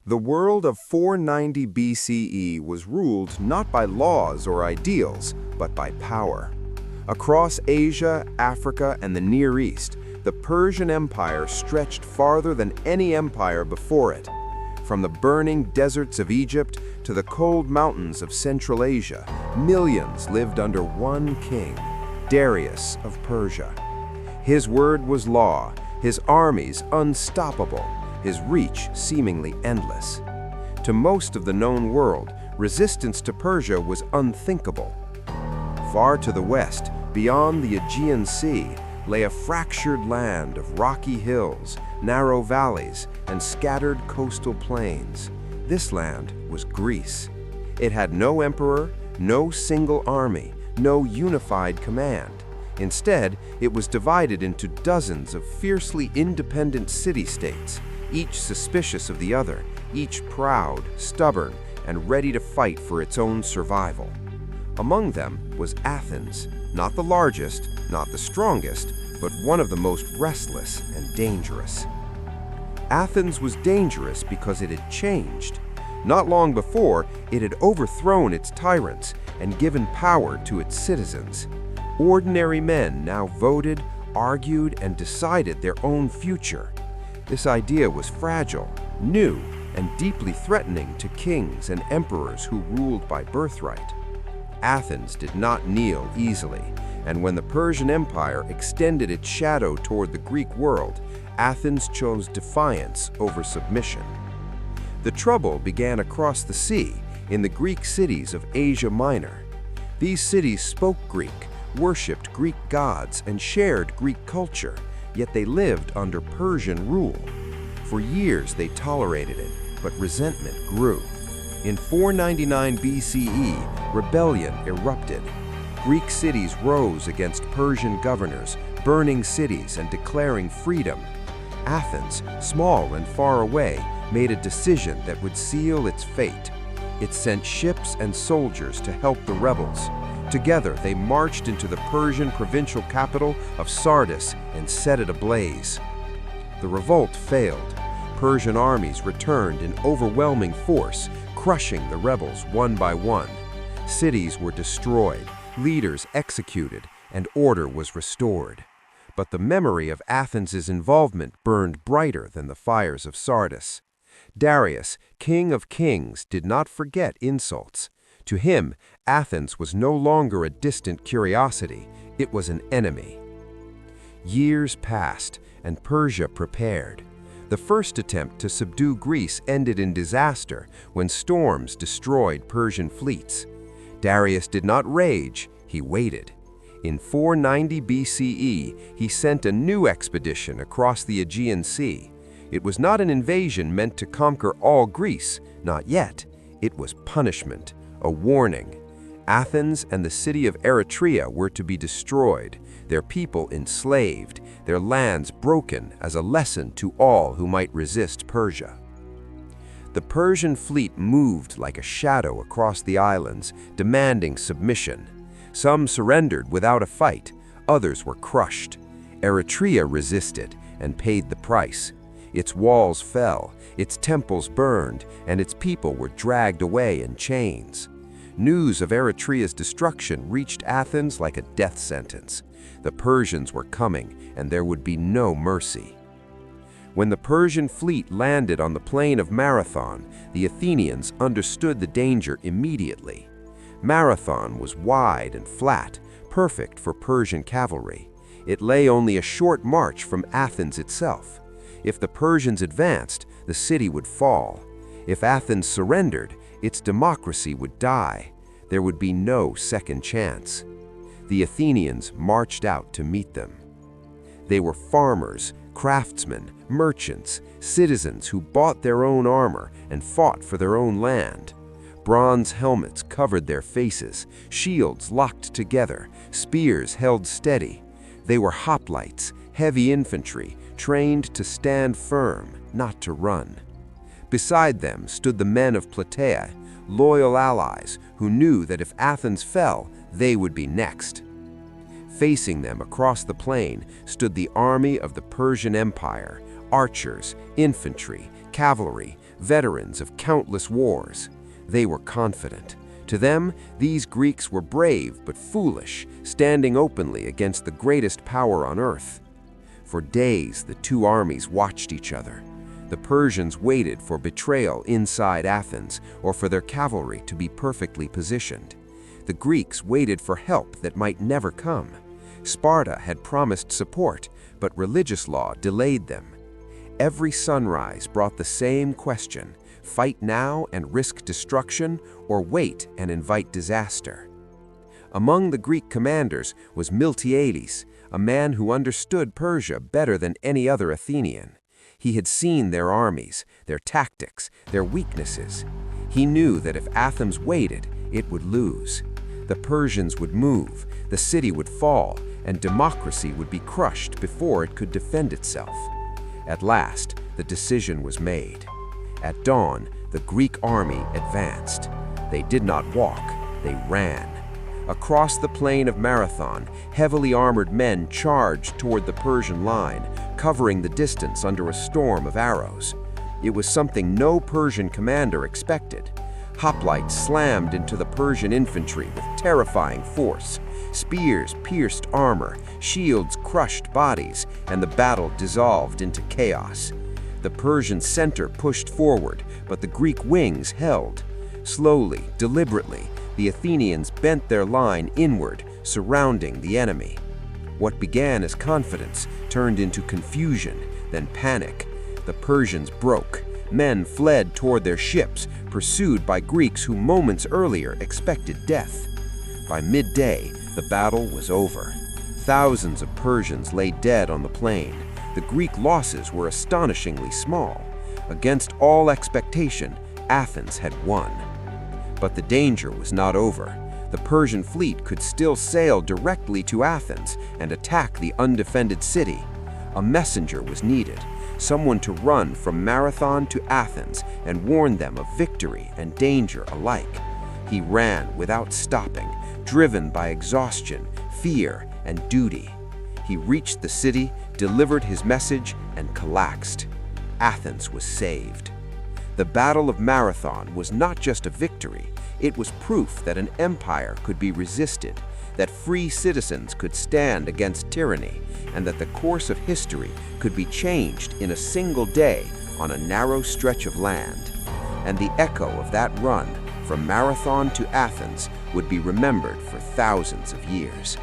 The world of 490 BCE was ruled not by laws or ideals, but by power. Across Asia, Africa, and the Near East, the Persian Empire stretched farther than any empire before it. From the burning deserts of Egypt to the cold mountains of Central Asia, millions lived under one king, Darius of Persia. His word was law, his armies unstoppable, his reach seemingly endless. To most of the known world, resistance to Persia was unthinkable. Far to the west, beyond the Aegean Sea, lay a fractured land of rocky hills, narrow valleys, and scattered coastal plains. This land was Greece. It had no emperor, no single army, no unified command. Instead, it was divided into dozens of fiercely independent city-states, each suspicious of the other, each proud, stubborn, and ready to fight for its own survival. Among them was Athens, not the largest, not the strongest, but one of the most restless and dangerous. Athens was dangerous because it had changed. Not long before, it had overthrown its tyrants and given power to its citizens. Ordinary men now voted, argued, and decided their own future. This idea was fragile, new, and deeply threatening to kings and emperors who ruled by birthright. Athens did not kneel easily, and when the Persian Empire extended its shadow toward the Greek world, Athens chose defiance over submission. The trouble began across the sea, in the Greek cities of Asia Minor. These cities spoke Greek, worshipped Greek gods, and shared Greek culture, yet they lived under Persian rule. For years they tolerated it, but resentment grew. In 499 BCE, rebellion erupted. Greek cities rose against Persian governors, burning cities and declaring freedom. Athens, small and far away, made a decision that would seal its fate. It sent ships and soldiers to help the rebels. Together, they marched into the Persian provincial capital of Sardis and set it ablaze. The revolt failed. Persian armies returned in overwhelming force, crushing the rebels one by one. Cities were destroyed, leaders executed, and order was restored. But the memory of Athens' involvement burned brighter than the fires of Sardis. Darius, king of kings, did not forget insults. To him, Athens was no longer a distant curiosity, it was an enemy. Years passed, and Persia prepared. The first attempt to subdue Greece ended in disaster when storms destroyed Persian fleets. Darius did not rage, he waited. In 490 BCE, he sent a new expedition across the Aegean Sea. It was not an invasion meant to conquer all Greece, not yet. It was punishment, a warning. Athens and the city of Eretria were to be destroyed, their people enslaved, their lands broken as a lesson to all who might resist Persia. The Persian fleet moved like a shadow across the islands, demanding submission. Some surrendered without a fight, others were crushed. Eretria resisted and paid the price. Its walls fell, its temples burned, and its people were dragged away in chains. News of Eretria's destruction reached Athens like a death sentence. The Persians were coming, and there would be no mercy. When the Persian fleet landed on the plain of Marathon, the Athenians understood the danger immediately. Marathon was wide and flat, perfect for Persian cavalry. It lay only a short march from Athens itself. If the Persians advanced, the city would fall. If Athens surrendered, its democracy would die. There would be no second chance. The Athenians marched out to meet them. They were farmers, craftsmen, merchants, citizens who bought their own armor and fought for their own land. Bronze helmets covered their faces, shields locked together, spears held steady. They were hoplites, heavy infantry, trained to stand firm, not to run. Beside them stood the men of Plataea, loyal allies who knew that if Athens fell, they would be next. Facing them across the plain stood the army of the Persian Empire, archers, infantry, cavalry, veterans of countless wars. They were confident. To them, these Greeks were brave but foolish, standing openly against the greatest power on earth. For days, the two armies watched each other. The Persians waited for betrayal inside Athens or for their cavalry to be perfectly positioned. The Greeks waited for help that might never come. Sparta had promised support, but religious law delayed them. Every sunrise brought the same question: fight now and risk destruction, or wait and invite disaster. Among the Greek commanders was Miltiades, a man who understood Persia better than any other Athenian. He had seen their armies, their tactics, their weaknesses. He knew that if Athens waited, it would lose. The Persians would move, the city would fall, and democracy would be crushed before it could defend itself. At last, the decision was made. At dawn, the Greek army advanced. They did not walk, they ran. Across the plain of Marathon, heavily armored men charged toward the Persian line, covering the distance under a storm of arrows. It was something no Persian commander expected. Hoplites slammed into the Persian infantry with terrifying force. Spears pierced armor, shields crushed bodies, and the battle dissolved into chaos. The Persian center pushed forward, but the Greek wings held. Slowly, deliberately, the Athenians bent their line inward, surrounding the enemy. What began as confidence turned into confusion, then panic. The Persians broke. Men fled toward their ships, pursued by Greeks who moments earlier expected death. By midday, the battle was over. Thousands of Persians lay dead on the plain. The Greek losses were astonishingly small. Against all expectation, Athens had won. But the danger was not over. The Persian fleet could still sail directly to Athens and attack the undefended city. A messenger was needed, someone to run from Marathon to Athens and warn them of victory and danger alike. He ran without stopping, driven by exhaustion, fear, and duty. He reached the city, delivered his message, and collapsed. Athens was saved. The Battle of Marathon was not just a victory, it was proof that an empire could be resisted, that free citizens could stand against tyranny, and that the course of history could be changed in a single day on a narrow stretch of land. And the echo of that run from Marathon to Athens would be remembered for thousands of years.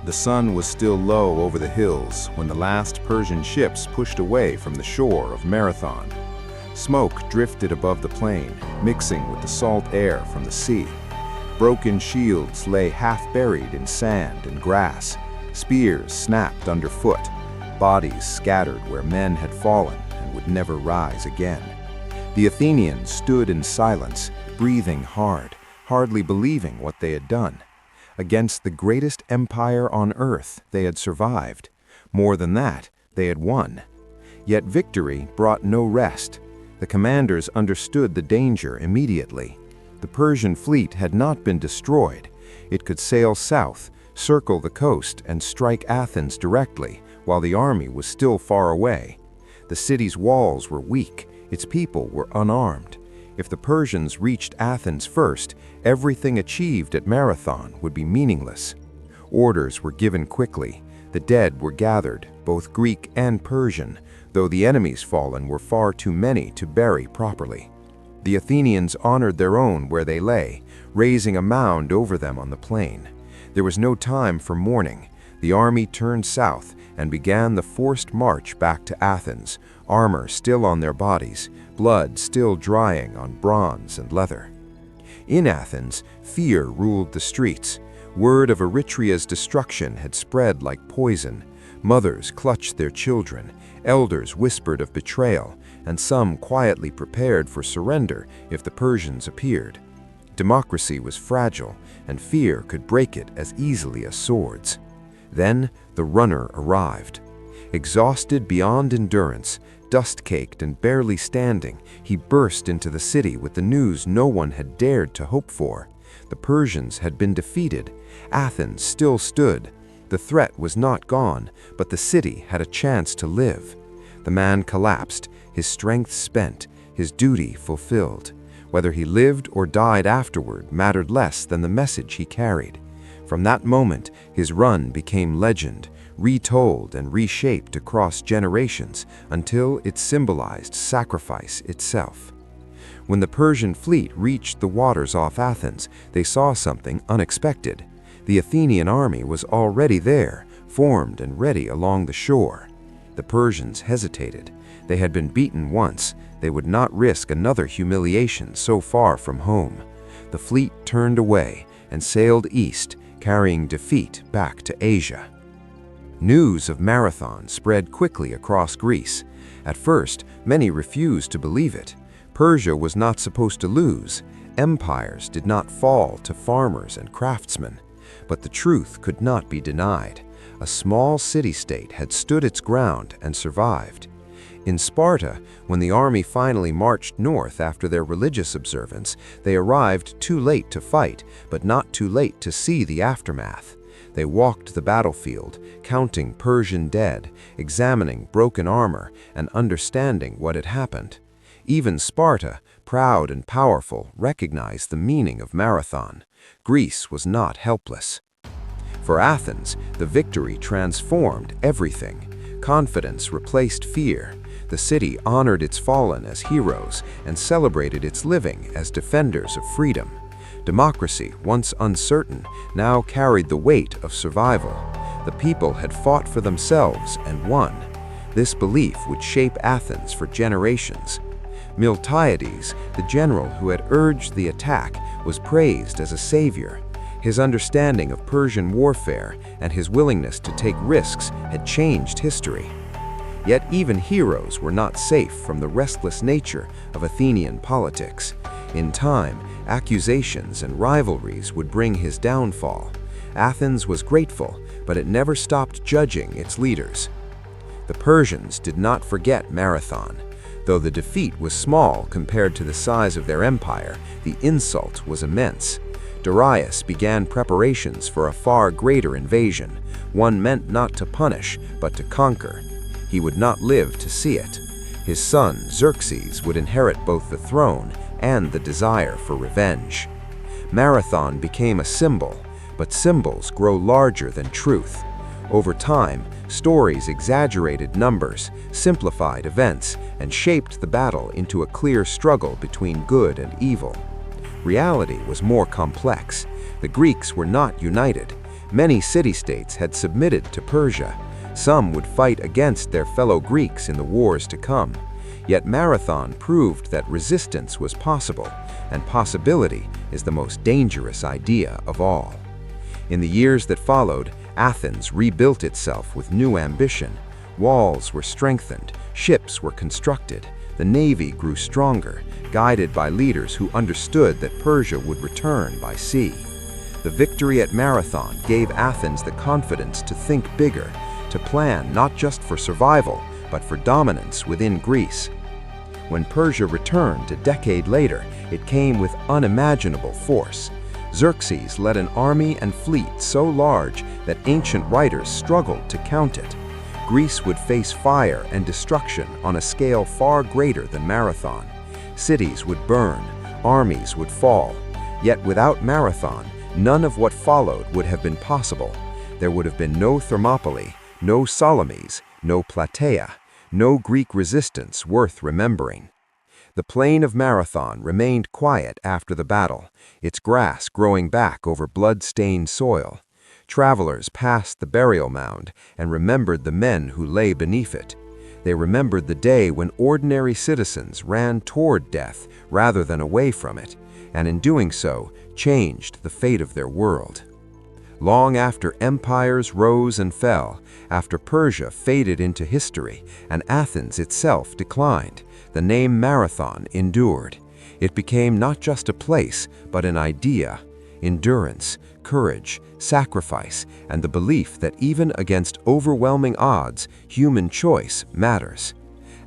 The sun was still low over the hills when the last Persian ships pushed away from the shore of Marathon. Smoke drifted above the plain, mixing with the salt air from the sea. Broken shields lay half-buried in sand and grass. Spears snapped underfoot. Bodies scattered where men had fallen and would never rise again. The Athenians stood in silence, breathing hard, hardly believing what they had done. Against the greatest empire on earth, they had survived. More than that, they had won. Yet victory brought no rest. The commanders understood the danger immediately. The Persian fleet had not been destroyed. It could sail south, circle the coast, and strike Athens directly, while the army was still far away. The city's walls were weak, its people were unarmed. If the Persians reached Athens first, everything achieved at Marathon would be meaningless. Orders were given quickly. The dead were gathered, both Greek and Persian, though the enemies fallen were far too many to bury properly. The Athenians honored their own where they lay, raising a mound over them on the plain. There was no time for mourning. The army turned south and began the forced march back to Athens, armor still on their bodies, blood still drying on bronze and leather. In Athens, fear ruled the streets. Word of Eritrea's destruction had spread like poison. Mothers clutched their children, elders whispered of betrayal, and some quietly prepared for surrender if the Persians appeared. Democracy was fragile, and fear could break it as easily as swords. Then the runner arrived. Exhausted beyond endurance, dust-caked and barely standing, he burst into the city with the news no one had dared to hope for. The Persians had been defeated. Athens still stood. The threat was not gone, but the city had a chance to live. The man collapsed, his strength spent, his duty fulfilled. Whether he lived or died afterward mattered less than the message he carried. From that moment, his run became legend, retold and reshaped across generations until it symbolized sacrifice itself. When the Persian fleet reached the waters off Athens, they saw something unexpected. The Athenian army was already there, formed and ready along the shore. The Persians hesitated. They had been beaten once. They would not risk another humiliation so far from home. The fleet turned away and sailed east, carrying defeat back to Asia. News of Marathon spread quickly across Greece. At first, many refused to believe it. Persia was not supposed to lose. Empires did not fall to farmers and craftsmen. But the truth could not be denied. A small city-state had stood its ground and survived. In Sparta, when the army finally marched north after their religious observance, they arrived too late to fight, but not too late to see the aftermath. They walked the battlefield, counting Persian dead, examining broken armor, and understanding what had happened. Even Sparta, proud and powerful, recognized the meaning of Marathon. Greece was not helpless. For Athens, the victory transformed everything. Confidence replaced fear. The city honored its fallen as heroes and celebrated its living as defenders of freedom. Democracy, once uncertain, now carried the weight of survival. The people had fought for themselves and won. This belief would shape Athens for generations. Miltiades, the general who had urged the attack, was praised as a savior. His understanding of Persian warfare and his willingness to take risks had changed history. Yet even heroes were not safe from the restless nature of Athenian politics. In time, accusations and rivalries would bring his downfall. Athens was grateful, but it never stopped judging its leaders. The Persians did not forget Marathon. Though the defeat was small compared to the size of their empire, the insult was immense. Darius began preparations for a far greater invasion, one meant not to punish, but to conquer. He would not live to see it. His son, Xerxes, would inherit both the throne and the desire for revenge. Marathon became a symbol, but symbols grow larger than truth. Over time, stories exaggerated numbers, simplified events, and shaped the battle into a clear struggle between good and evil. Reality was more complex. The Greeks were not united. Many city-states had submitted to Persia. Some would fight against their fellow Greeks in the wars to come. Yet Marathon proved that resistance was possible, and possibility is the most dangerous idea of all. In the years that followed, Athens rebuilt itself with new ambition. Walls were strengthened, ships were constructed, the navy grew stronger, guided by leaders who understood that Persia would return by sea. The victory at Marathon gave Athens the confidence to think bigger, to plan not just for survival, but for dominance within Greece. When Persia returned a decade later, it came with unimaginable force. Xerxes led an army and fleet so large that ancient writers struggled to count it. Greece would face fire and destruction on a scale far greater than Marathon. Cities would burn, armies would fall. Yet without Marathon, none of what followed would have been possible. There would have been no Thermopylae, no Salamis, no Plataea, no Greek resistance worth remembering. The plain of Marathon remained quiet after the battle, its grass growing back over blood-stained soil. Travelers passed the burial mound and remembered the men who lay beneath it. They remembered the day when ordinary citizens ran toward death rather than away from it, and in doing so, changed the fate of their world. Long after empires rose and fell, after Persia faded into history and Athens itself declined, the name Marathon endured. It became not just a place, but an idea: endurance, courage, sacrifice, and the belief that even against overwhelming odds, human choice matters.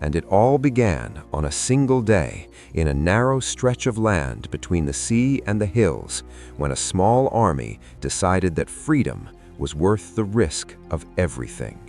And it all began on a single day, in a narrow stretch of land between the sea and the hills, when a small army decided that freedom was worth the risk of everything.